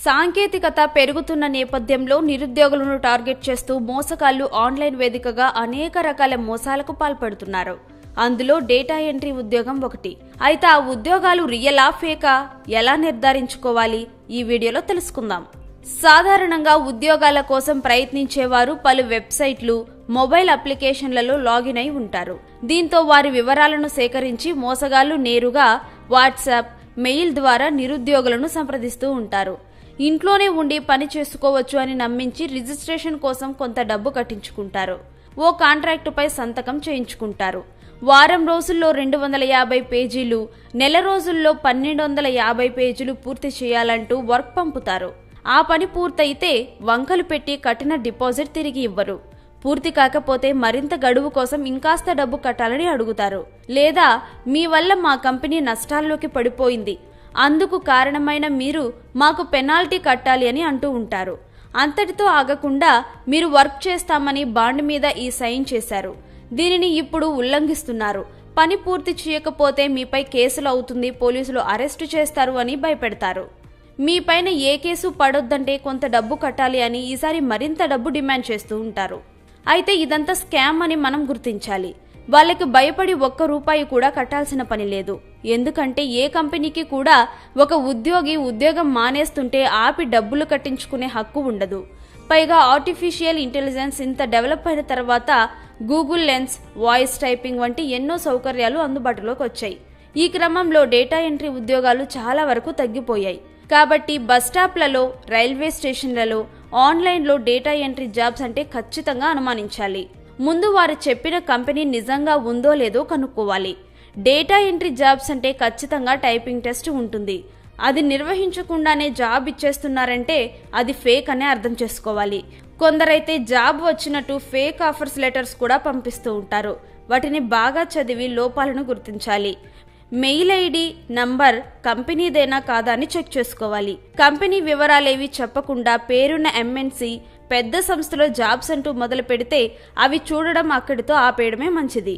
సాంకేతికత పెరుగుతున్న నేపథ్యంలో నిరుద్యోగులను టార్గెట్ చేస్తూ మోసగాళ్లు ఆన్లైన్ వేదికగా అనేక రకాల మోసాలకు పాల్పడుతున్నారు. అందులో డేటా ఎంట్రీ ఉద్యోగం ఒకటి. అయితే ఆ ఉద్యోగాలు రియలా ఫేకా ఎలా నిర్ధారించుకోవాలి ఈ వీడియోలో తెలుసుకుందాం. సాధారణంగా ఉద్యోగాల కోసం ప్రయత్నించేవారు పలు వెబ్సైట్లు, మొబైల్ అప్లికేషన్లలో లాగిన్ అయి ఉంటారు. దీంతో వారి వివరాలను సేకరించి మోసగాళ్లు నేరుగా వాట్సాప్, మెయిల్ ద్వారా నిరుద్యోగులను సంప్రదిస్తూ ఉంటారు. ఇంట్లోనే ఉండి పని చేసుకోవచ్చు అని నమ్మించి రిజిస్ట్రేషన్ కోసం కొంత డబ్బు కట్టించుకుంటారు. ఓ కాంట్రాక్టుపై సంతకం చేయించుకుంటారు. వారం రోజుల్లో 250 పేజీలు, నెల రోజుల్లో 1250 పేజీలు పూర్తి చేయాలంటూ వర్క్ పంపుతారు. ఆ పని పూర్తయితే వంకలు పెట్టి కట్టిన డిపాజిట్ తిరిగి ఇవ్వరు. పూర్తి కాకపోతే మరింత గడువు కోసం ఇంకాస్త డబ్బు కట్టాలని అడుగుతారు. లేదా మీ వల్ల మా కంపెనీ నష్టాల్లోకి పడిపోయింది, అందుకు కారణమైన మీరు మాకు పెనాల్టీ కట్టాలి అని అంటూ ఉంటారు. అంతటితో ఆగకుండా మీరు వర్క్ చేస్తామని బాండ్ మీద ఈ సైన్ చేశారు, దీనిని ఇప్పుడు ఉల్లంఘిస్తున్నారు, పని పూర్తి చేయకపోతే మీపై కేసులు అవుతుంది, పోలీసులు అరెస్టు చేస్తారు అని భయపెడతారు. మీపైన ఏ కేసు పడొద్దంటే కొంత డబ్బు కట్టాలి అని ఈసారి మరింత డబ్బు డిమాండ్ చేస్తూ ఉంటారు. అయితే ఇదంతా స్కామ్ అని మనం గుర్తించాలి. వాళ్ళకి భయపడి ₹1 కూడా కట్టాల్సిన పని లేదు. ఎందుకంటే ఏ కంపెనీకి కూడా ఒక ఉద్యోగి ఉద్యోగం మానేస్తుంటే ఆపి డబ్బులు కట్టించుకునే హక్కు ఉండదు. పైగా ఆర్టిఫిషియల్ ఇంటెలిజెన్స్ ఇంత డెవలప్ అయిన తర్వాత గూగుల్ లెన్స్, వాయిస్ టైపింగ్ వంటి ఎన్నో సౌకర్యాలు అందుబాటులోకి వచ్చాయి. ఈ క్రమంలో డేటా ఎంట్రీ ఉద్యోగాలు చాలా వరకు తగ్గిపోయాయి. కాబట్టి బస్టాప్లలో, రైల్వే స్టేషన్లలో, ఆన్లైన్లో డేటా ఎంట్రీ జాబ్స్ అంటే ఖచ్చితంగా అనుమానించాలి. ముందు వారు చెప్పిన కంపెనీ నిజంగా ఉందో లేదో కనుక్కోవాలి. డేటా ఎంట్రీ జాబ్స్ అంటే ఖచ్చితంగా టైపింగ్ టెస్ట్ ఉంటుంది. అది నిర్వహించకుండానే జాబ్ ఇచ్చేస్తున్నారంటే అది ఫేక్ అనే అర్థం చేసుకోవాలి. కొందరైతే జాబ్ వచ్చినట్టు ఫేక్ ఆఫర్స్ లెటర్స్ కూడా పంపిస్తూ ఉంటారు. వాటిని బాగా చదివి లోపాలను గుర్తించాలి. మెయిల్ ఐడి, నంబర్ కంపెనీదేనా కాదా అని చెక్ చేసుకోవాలి. కంపెనీ వివరాలేవి చెప్పకుండా పేరున్న ఎంఎన్సి, పెద్ద సంస్థలో జాబ్స్ అంటూ మొదలు పెడితే అవి చూడడం అక్కడితో ఆపేయడమే మంచిది.